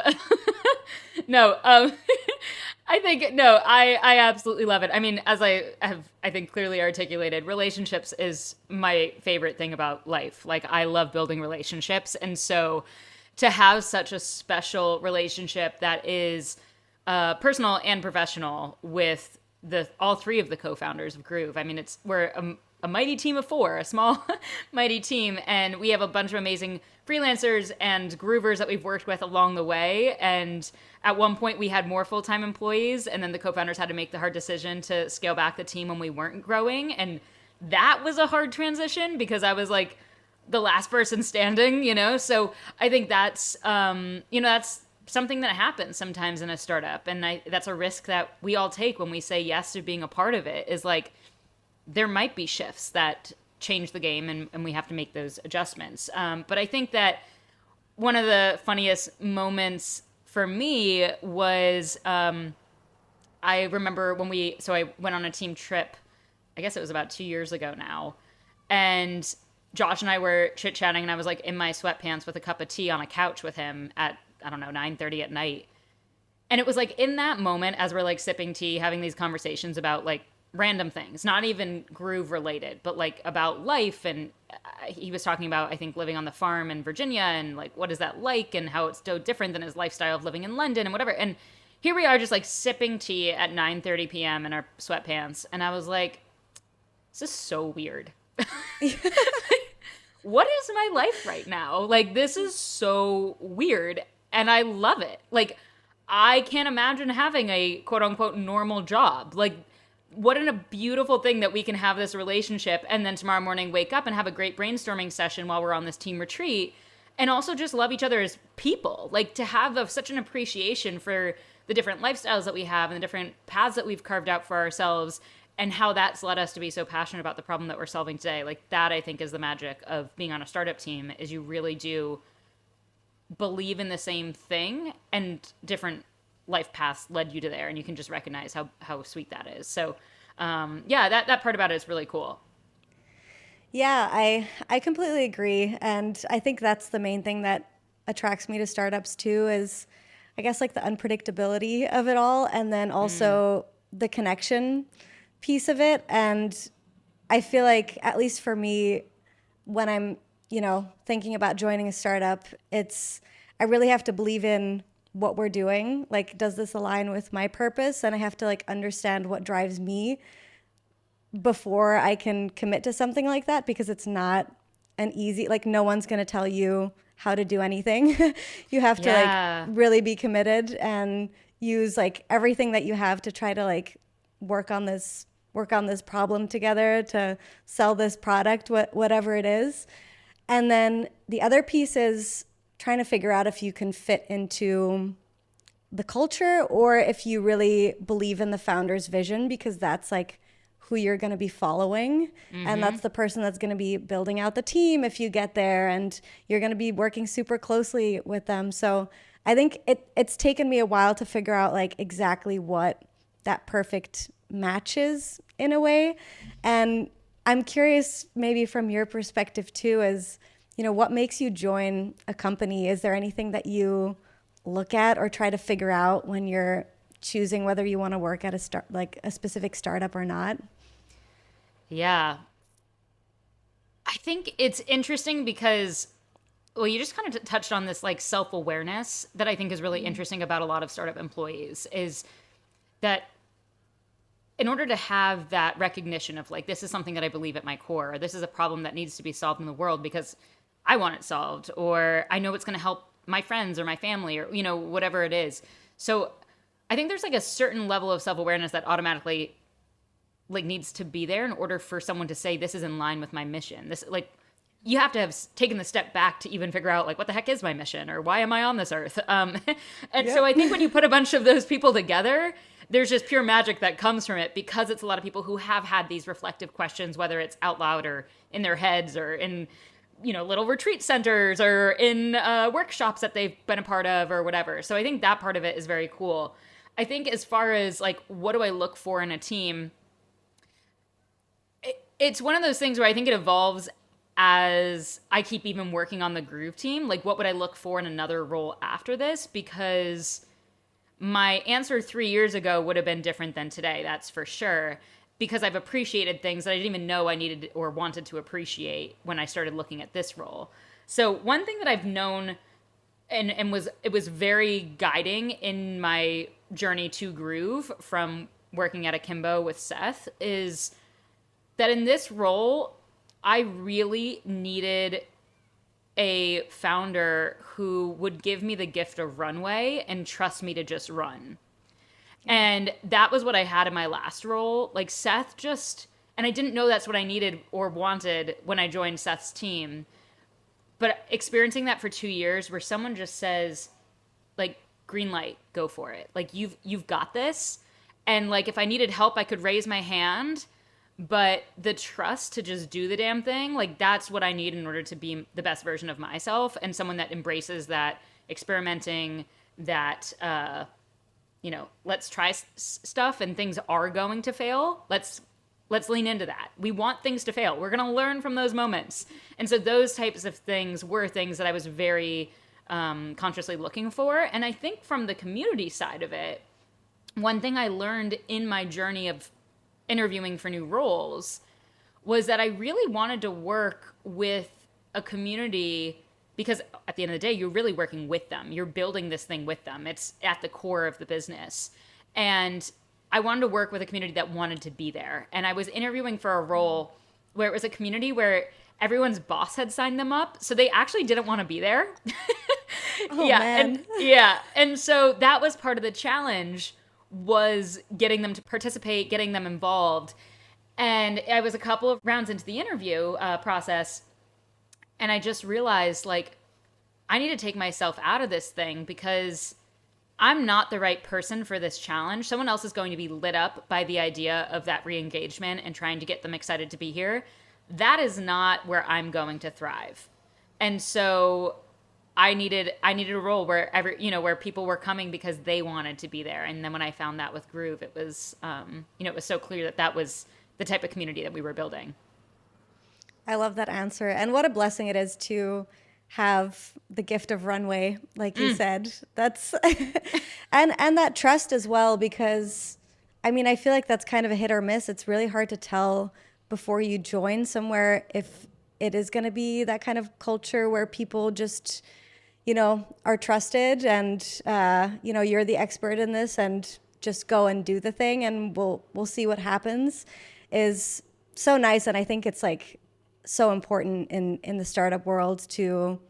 No, I think no, I absolutely love it. I mean, as I have I think clearly articulated, relationships is my favorite thing about life. Like I love building relationships, and so to have such a special relationship that is personal and professional with the all three of the co-founders of Groove. I mean, we're a mighty team of four, a small mighty team, and we have a bunch of amazing freelancers and groovers that we've worked with along the way. And at one point, we had more full-time employees, and then the co-founders had to make the hard decision to scale back the team when we weren't growing, and that was a hard transition because I was like the last person standing, you know. So I think that's that's something that happens sometimes in a startup, and that's a risk that we all take when we say yes to being a part of it. Is like there might be shifts that change the game, and we have to make those adjustments. But I think that one of the funniest moments for me was I remember when I went on a team trip. I guess it was about 2 years ago now, and Josh and I were chit chatting, and I was like in my sweatpants with a cup of tea on a couch with him at I don't know 9:30 at night, and it was like in that moment as we're like sipping tea, having these conversations about like random things, not even groove related, but like about life. And he was talking about I think living on the farm in Virginia and like what is that like and how it's so different than his lifestyle of living in London and whatever. And here we are just like sipping tea at 9:30 p.m. in our sweatpants, and I was like, this is so weird. What is my life right now? Like, this is so weird, and I love it. Like, I can't imagine having a quote unquote normal job. Like, what a beautiful thing that we can have this relationship and then tomorrow morning wake up and have a great brainstorming session while we're on this team retreat, and also just love each other as people. Like, to have such an appreciation for the different lifestyles that we have and the different paths that we've carved out for ourselves, and how that's led us to be so passionate about the problem that we're solving today. Like that, I think, is the magic of being on a startup team, is you really do believe in the same thing, and different life paths led you to there, and you can just recognize how sweet that is. So yeah, that part about it is really cool. Yeah, I completely agree, and I think that's the main thing that attracts me to startups too is I guess like the unpredictability of it all, and then Mm, also the connection piece of it. And I feel like, at least for me, when I'm, thinking about joining a startup, I really have to believe in what we're doing. Like, does this align with my purpose? And I have to like understand what drives me before I can commit to something like that, because it's not an easy, like, no one's going to tell you how to do anything. You have to like yeah. really be committed and use like everything that you have to try to like work on this work on this problem together to sell this product, whatever it is. And then the other piece is trying to figure out if you can fit into the culture or if you really believe in the founder's vision, because that's like who you're going to be following, and Mm-hmm. that's the person that's going to be building out the team if you get there, and you're going to be working super closely with them. So I think it's taken me a while to figure out like exactly what that perfect match is in a way. And I'm curious, maybe from your perspective too, is what makes you join a company? Is there anything that you look at or try to figure out when you're choosing whether you want to work at like a specific startup or not? Yeah. I think it's interesting because, well, you just kind of touched on this like self awareness that I think is really interesting about a lot of startup employees, is that in order to have that recognition of like, this is something that I believe at my core, or this is a problem that needs to be solved in the world because I want it solved, or I know it's going to help my friends or my family, or, whatever it is. So I think there's like a certain level of self-awareness that automatically like needs to be there in order for someone to say, this is in line with my mission. This, like, you have to have taken the step back to even figure out like, what the heck is my mission, or why am I on this earth? And so I think when you put a bunch of those people together, there's just pure magic that comes from it, because it's a lot of people who have had these reflective questions, whether it's out loud or in their heads or in, little retreat centers or in workshops that they've been a part of or whatever. So I think that part of it is very cool. I think as far as like, what do I look for in a team? It's one of those things where I think it evolves as I keep even working on the Groove team. Like, what would I look for in another role after this? Because my answer 3 years ago would have been different than today, that's for sure. Because I've appreciated things that I didn't even know I needed or wanted to appreciate when I started looking at this role. So one thing that I've known and it was very guiding in my journey to Groove from working at Akimbo with Seth is that in this role, I really needed a founder who would give me the gift of runway and trust me to just run. And that was what I had in my last role. Like Seth just, and I didn't know that's what I needed or wanted when I joined Seth's team. But experiencing that for 2 years where someone just says, like, green light, go for it. Like, you've got this. And like, if I needed help, I could raise my hand. But the trust to just do the damn thing, like, that's what I need in order to be the best version of myself, and someone that embraces that experimenting, that, let's try stuff and things are going to fail. Let's lean into that. We want things to fail. We're going to learn from those moments. And so those types of things were things that I was very consciously looking for. And I think from the community side of it, one thing I learned in my journey of interviewing for new roles was that I really wanted to work with a community, because at the end of the day, you're really working with them. You're building this thing with them. It's at the core of the business. And I wanted to work with a community that wanted to be there. And I was interviewing for a role where it was a community where everyone's boss had signed them up. So they actually didn't want to be there. Oh, yeah. man. And so that was part of the challenge, was getting them to participate, getting them involved. And I was a couple of rounds into the interview process, and I just realized, like, I need to take myself out of this thing because I'm not the right person for this challenge. Someone else is going to be lit up by the idea of that re-engagement and trying to get them excited to be here. That is not where I'm going to thrive. And so I needed a role where where people were coming because they wanted to be there. And then when I found that with Groove, it was it was so clear that that was the type of community that we were building. I love that answer. And what a blessing it is to have the gift of runway, like you said. That's and that trust as well, because I mean, I feel like that's kind of a hit or miss. It's really hard to tell before you join somewhere if it is going to be that kind of culture where people just, are trusted and, you're the expert in this and just go and do the thing and we'll see what happens, is so nice. And I think it's like so important in the startup world to,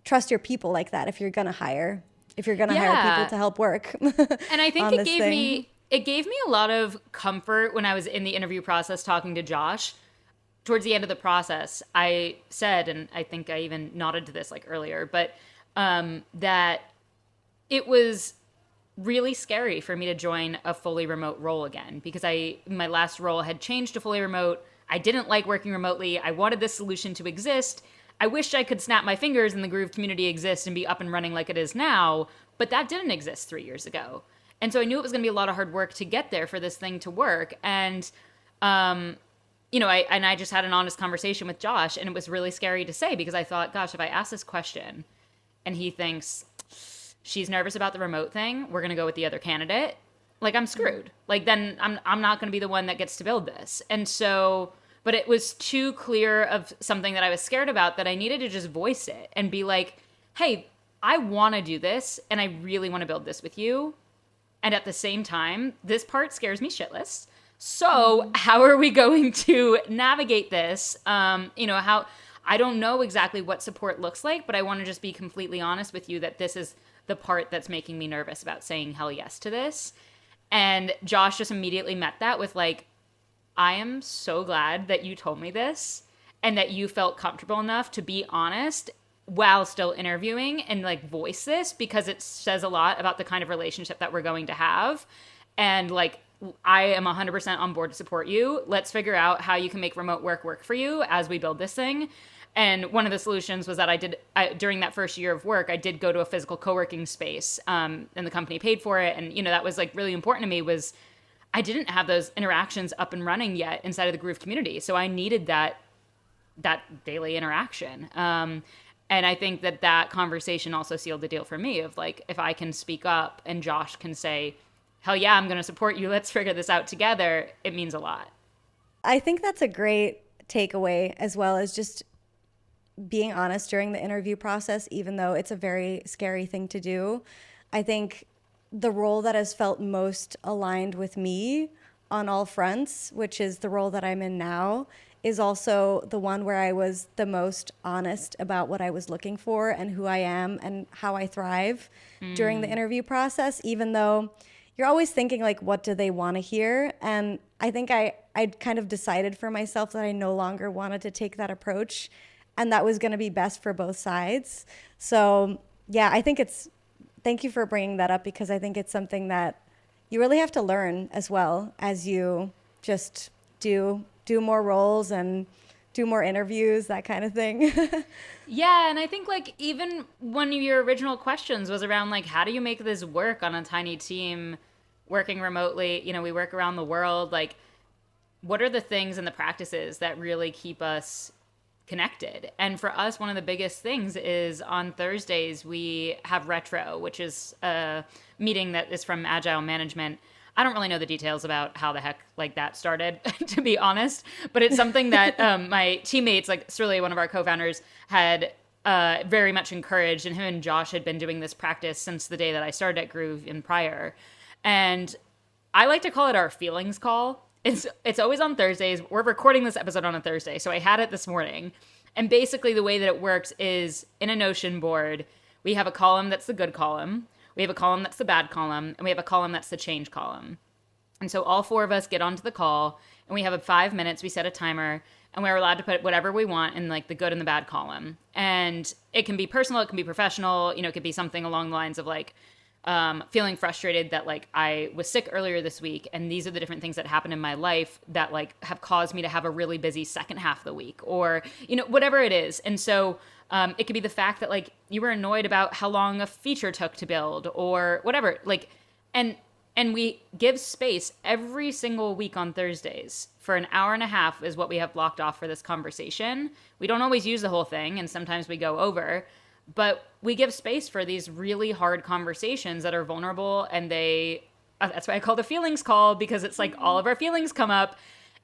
trust your people like that if you're going to hire people to help work. And I think it gave me a lot of comfort when I was in the interview process talking to Josh. Towards the end of the process, I said, and I think I even nodded to this like earlier, but that it was really scary for me to join a fully remote role again, because my last role had changed to fully remote. I didn't like working remotely. I wanted this solution to exist. I wished I could snap my fingers and the Groove community exist and be up and running like it is now, but that didn't exist 3 years ago. And so I knew it was going to be a lot of hard work to get there for this thing to work. And, I just had an honest conversation with Josh, and it was really scary to say, because I thought, gosh, if I ask this question and he thinks she's nervous about the remote thing, we're going to go with the other candidate, like, I'm screwed. Like, then I'm not going to be the one that gets to build this. And so, but it was too clear of something that I was scared about that I needed to just voice it and be like, hey, I want to do this and I really want to build this with you. And at the same time, this part scares me shitless. So, how are we going to navigate this? How I don't know exactly what support looks like, but I want to just be completely honest with you that this is the part that's making me nervous about saying hell yes to this. And Josh just immediately met that with like, I am so glad that you told me this and that you felt comfortable enough to be honest while still interviewing and like voice this, because it says a lot about the kind of relationship that we're going to have. And like, I am 100% on board to support you. Let's figure out how you can make remote work for you as we build this thing. And one of the solutions was that during that first year of work, I did go to a physical co-working space, and the company paid for it. And, that was like really important to me, was I didn't have those interactions up and running yet inside of the Groove community. So I needed that daily interaction. And I think that conversation also sealed the deal for me of like, if I can speak up and Josh can say, hell yeah, I'm going to support you. Let's figure this out together. It means a lot. I think that's a great takeaway, as well as just being honest during the interview process, even though it's a very scary thing to do. I think the role that has felt most aligned with me on all fronts, which is the role that I'm in now, is also the one where I was the most honest about what I was looking for and who I am and how I thrive during the interview process, even though you're always thinking like, what do they want to hear? And I think I'd kind of decided for myself that I no longer wanted to take that approach, and that was going to be best for both sides. So yeah, thank you for bringing that up, because I think it's something that you really have to learn as well as you just do more roles and do more interviews, that kind of thing. Yeah, and I think like even one of your original questions was around like, how do you make this work on a tiny team working remotely? We work around the world. Like, what are the things and the practices that really keep us connected? And for us, one of the biggest things is on Thursdays we have retro, which is a meeting that is from Agile Management. I don't really know the details about how the heck like that started, to be honest, but it's something that my teammates, like Surly, one of our co-founders, had very much encouraged, and him and Josh had been doing this practice since the day that I started at Groove in prior. And I like to call it our feelings call. It's always on Thursdays. We're recording this episode on a Thursday, so I had it this morning. And basically the way that it works is in a Notion board, we have a column that's the good column, we have a column that's the bad column, and we have a column that's the change column. And so all four of us get onto the call, and we have 5 minutes, we set a timer, and we're allowed to put whatever we want in like the good and the bad column. And it can be personal, it can be professional, it could be something along the lines of like, feeling frustrated that like I was sick earlier this week, and these are the different things that happened in my life that like have caused me to have a really busy second half of the week, or whatever it is. And so it could be the fact that like you were annoyed about how long a feature took to build, or whatever, like, and we give space every single week on Thursdays for an hour and a half is what we have blocked off for this conversation. We don't always use the whole thing, and sometimes we go over, but we give space for these really hard conversations that are vulnerable, and that's why I call the feelings call, because it's like all of our feelings come up,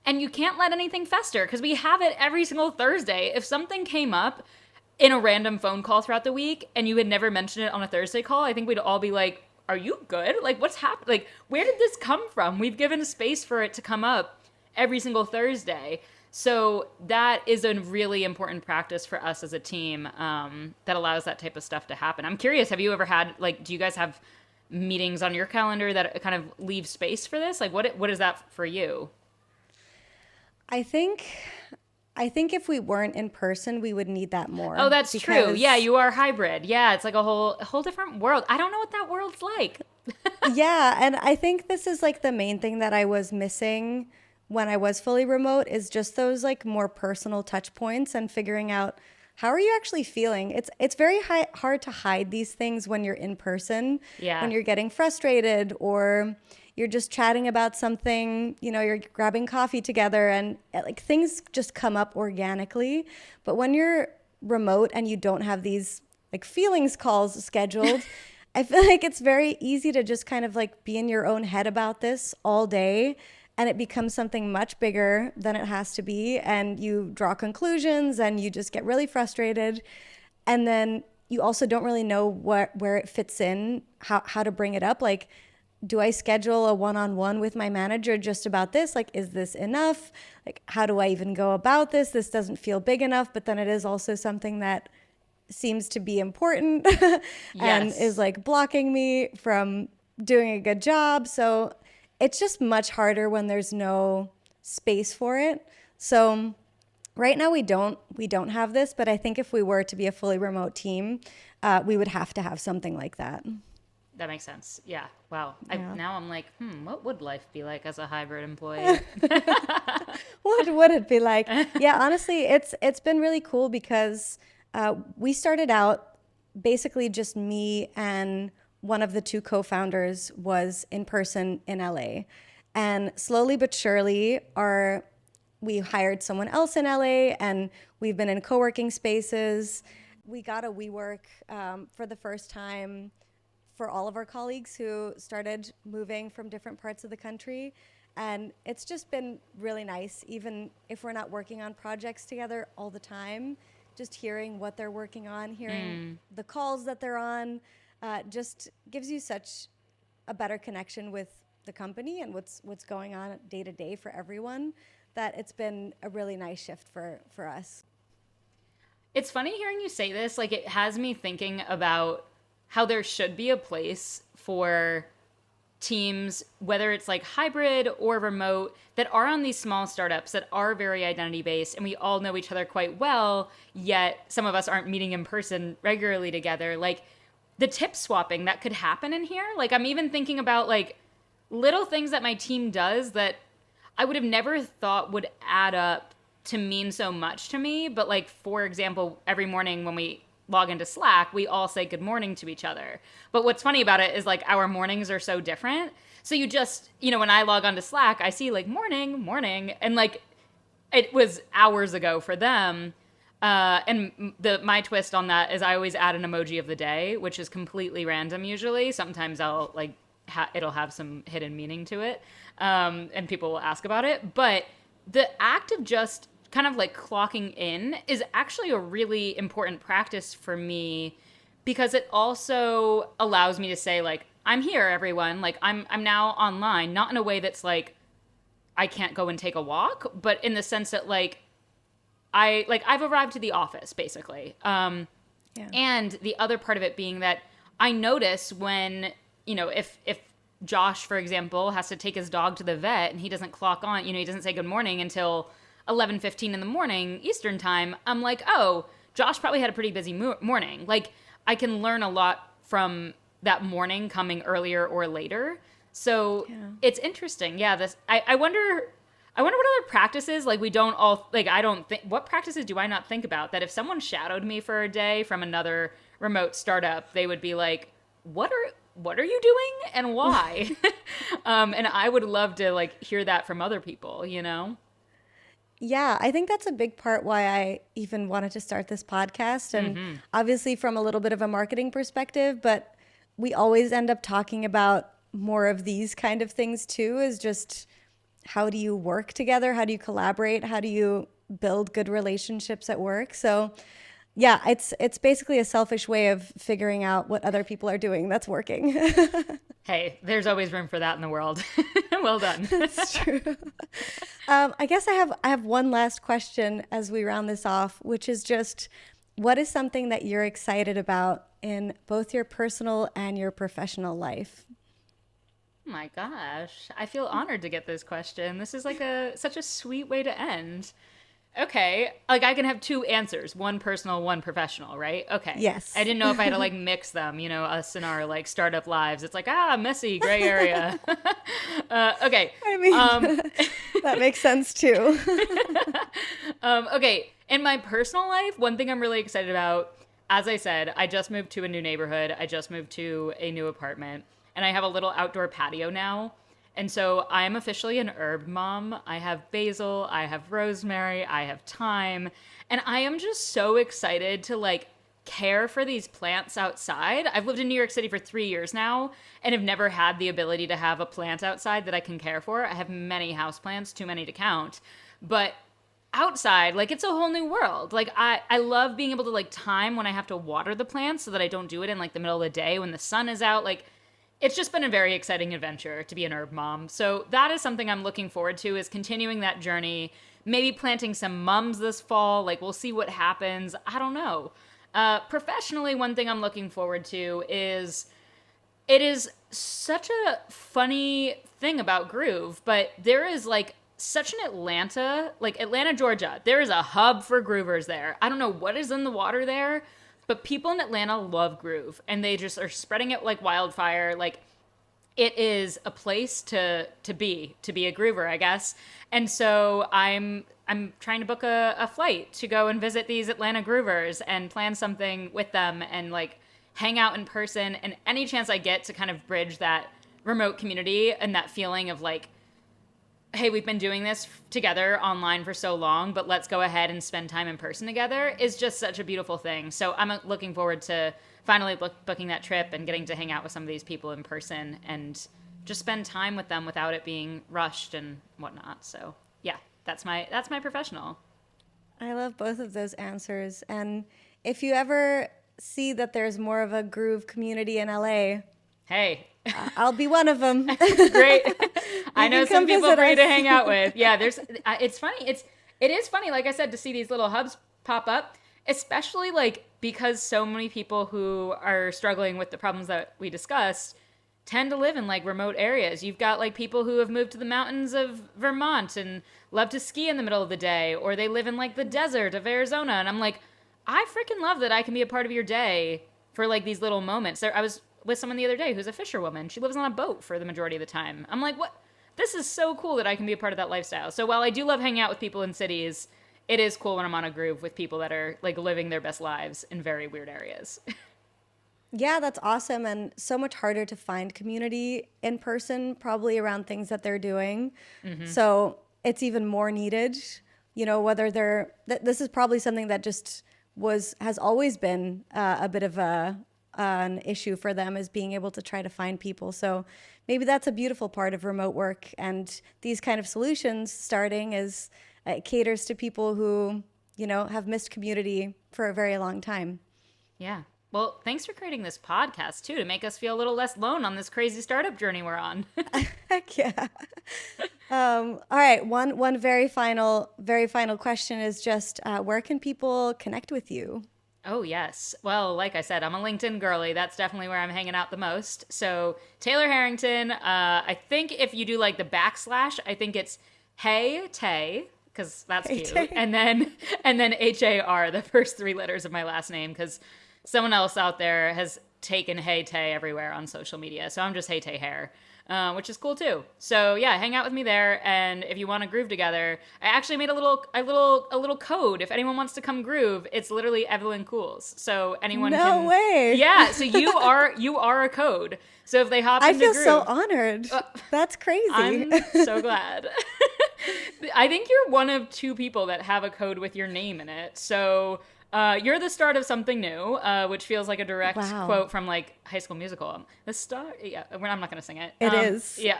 and you can't let anything fester, because we have it every single Thursday. If something came up in a random phone call throughout the week and you had never mentioned it on a Thursday call, I think we'd all be like, are you good? Like, what's happened? Like, where did this come from? We've given space for it to come up every single Thursday. So that is a really important practice for us as a team, that allows that type of stuff to happen. I'm curious, have you ever had, like, do you guys have meetings on your calendar that kind of leave space for this? Like, what is that for you? I think if we weren't in person, we would need that more. Oh, that's true. Yeah, you are hybrid. Yeah, it's like a whole different world. I don't know what that world's like. Yeah, and I think this is like the main thing that I was missing when I was fully remote, is just those like more personal touch points and figuring out, how are you actually feeling? It's very hard to hide these things when you're in person. Yeah. When you're getting frustrated, or you're just chatting about something, you're grabbing coffee together, and like things just come up organically. But when you're remote and you don't have these like feelings calls scheduled, I feel like it's very easy to just kind of like be in your own head about this all day, and it becomes something much bigger than it has to be, and you draw conclusions and you just get really frustrated, and then you also don't really know where it fits in, how to bring it up. Like, do I schedule a one-on-one with my manager just about this? Like, is this enough? Like, how do I even go about this? This doesn't feel big enough, but then it is also something that seems to be important and is Yes. like blocking me from doing a good job. So it's just much harder when there's no space for it. So right now we don't have this, but I think if we were to be a fully remote team, we would have to have something like that. That makes sense. Yeah. Wow. Yeah. Now I'm like, what would life be like as a hybrid employee? What would it be like? Yeah, honestly, it's been really cool because we started out basically just me and one of the two co-founders was in person in LA, and slowly but surely, our we hired someone else in LA, and we've been in co-working spaces. We got a WeWork for the first time for all of our colleagues who started moving from different parts of the country. And it's just been really nice, even if we're not working on projects together all the time, just hearing what they're working on, hearing the calls that they're on, just gives you such a better connection with the company and what's going on day to day for everyone, that it's been a really nice shift for us. It's funny hearing you say this. Like, it has me thinking about how there should be a place for teams, whether it's like hybrid or remote, that are on these small startups that are very identity based and we all know each other quite well, yet some of us aren't meeting in person regularly together. Like, the tip swapping that could happen in here. Like, I'm even thinking about like little things that my team does that I would have never thought would add up to mean so much to me. But like, for example, every morning when we log into Slack, we all say good morning to each other. But what's funny about it is like our mornings are so different. So you just, when I log onto Slack, I see like morning, morning. And like it was hours ago for them. And my twist on that is I always add an emoji of the day, which is completely random usually. Sometimes I'll like it'll have some hidden meaning to it, and people will ask about it. But the act of just kind of like clocking in is actually a really important practice for me because it also allows me to say like I'm here, everyone. Like I'm now online, not in a way that's like I can't go and take a walk, but in the sense that like I've arrived to the office basically. Yeah. And the other part of it being that I notice when, if Josh, for example, has to take his dog to the vet and he doesn't clock on, he doesn't say good morning until 11:15 in the morning Eastern time, I'm like, oh, Josh probably had a pretty busy morning. Like, I can learn a lot from that morning coming earlier or later. So Yeah. it's interesting. Yeah, I wonder what other practices, like we don't all, like I don't think, what practices do I not think about that if someone shadowed me for a day from another remote startup, they would be like, what are you doing and why? And I would love to like hear that from other people. Yeah, I think that's a big part why I even wanted to start this podcast. And obviously, from a little bit of a marketing perspective, but we always end up talking about more of these kind of things too, is just how do you work together? How do you collaborate? How do you build good relationships at work? So, yeah, it's basically a selfish way of figuring out what other people are doing that's working. Hey, there's always room for that in the world. Well done. That's true. I guess I have one last question as we round this off, which is just what is something that you're excited about in both your personal and your professional life? Oh my gosh, I feel honored to get this question. This is like such a sweet way to end. Okay, like I can have two answers, one personal, one professional, right? Okay. Yes. I didn't know if I had to like mix them, us in our like startup lives. It's like, messy, gray area. Okay. I mean, Um, that makes sense too. okay. In my personal life, one thing I'm really excited about, as I said, I just moved to a new neighborhood. I just moved to a new apartment, and I have a little outdoor patio now. And so I am officially an herb mom. I have basil, I have rosemary, I have thyme, and I am just so excited to like care for these plants outside. I've lived in New York City for 3 years now and have never had the ability to have a plant outside that I can care for. I have many houseplants, too many to count. But outside, like it's a whole new world. Like I love being able to like time when I have to water the plants so that I don't do it in like the middle of the day when the sun is out. Like it's just been a very exciting adventure to be an herb mom. So that is something I'm looking forward to, is continuing that journey, maybe planting some mums this fall. Like, we'll see what happens. I don't know. Professionally, one thing I'm looking forward to is, it is such a funny thing about Groove, but there is like such an Atlanta, Georgia. There is a hub for groovers there. I don't know what is in the water there, but people in Atlanta love Groove, and they just are spreading it like wildfire. Like, it is a place to be a groover, I guess. And so I'm trying to book a flight to go and visit these Atlanta groovers and plan something with them and like hang out in person, and any chance I get to kind of bridge that remote community and that feeling of like, hey, we've been doing this together online for so long, but let's go ahead and spend time in person together, is just such a beautiful thing. So I'm looking forward to finally booking that trip and getting to hang out with some of these people in person and just spend time with them without it being rushed and whatnot. So yeah, that's my professional. I love both of those answers. And if you ever see that there's more of a groove community in LA, hey, I'll be one of them. great. I know some people for you us. to hang out with. Yeah, it's funny. It is funny, like I said, to see these little hubs pop up, especially like because so many people who are struggling with the problems that we discussed tend to live in like remote areas. You've got like people who have moved to the mountains of Vermont and love to ski in the middle of the day, or they live in like the desert of Arizona. And I'm like, I freaking love that I can be a part of your day for like these little moments. I was with someone the other day who's a fisherwoman. She lives on a boat for the majority of the time. I'm like, what? This is so cool that I can be a part of that lifestyle. So while I do love hanging out with people in cities, it is cool when I'm on a groove with people that are like living their best lives in very weird areas. Yeah, that's awesome. And so much harder to find community in person, probably around things that they're doing. So it's even more needed, whether this is probably something that just has always been a bit of an issue for them, is being able to try to find people. So maybe that's a beautiful part of remote work, and these kind of solutions starting as it caters to people who, have missed community for a very long time. Yeah. Well, thanks for creating this podcast too, to make us feel a little less alone on this crazy startup journey we're on. Heck yeah. All right. One very final question is just where can people connect with you? Oh, yes. Well, like I said, I'm a LinkedIn girly. That's definitely where I'm hanging out the most. So Taylor Harrington, I think if you do like the backslash, I think it's Hey Tay, because that's Hey, cute. Tay. And then HAR, the first three letters of my last name, because someone else out there has taken Hey Tay everywhere on social media. So I'm just Hey Tay Hair. Which is cool too. So yeah, hang out with me there, and if you want to groove together, I actually made a little code. If anyone wants to come groove, it's literally Evelyn Cools. So anyone No can. way. Yeah. So you are a code. So if they hop I into feel groove, so honored. That's crazy. I'm so glad. I think you're one of two people that have a code with your name in it. So you're the start of something new, which feels like a direct Wow. quote from like High School Musical. The start, yeah. I'm not gonna sing it. It is. Yeah.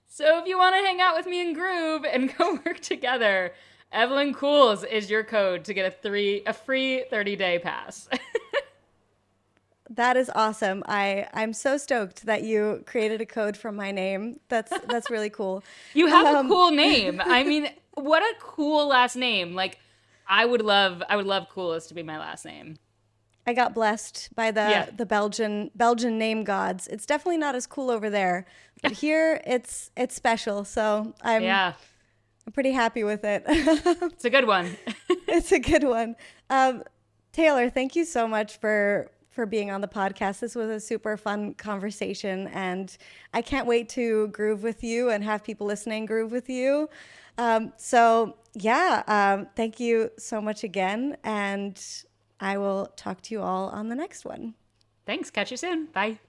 So if you want to hang out with me and groove and go work together, Evelyn Cools is your code to get a free 30-day pass. That is awesome. I'm so stoked that you created a code from my name. That's really cool. You have a cool name. I mean, what a cool last name. Like, I would love Coolest to be my last name. I got blessed by the Belgian name gods. It's definitely not as cool over there, but here it's special. So I'm pretty happy with it. It's a good one. It's a good one. Taylor, thank you so much for being on the podcast. This was a super fun conversation, and I can't wait to groove with you and have people listening groove with you. Thank you so much again, and I will talk to you all on the next one. Thanks. Catch you soon. Bye.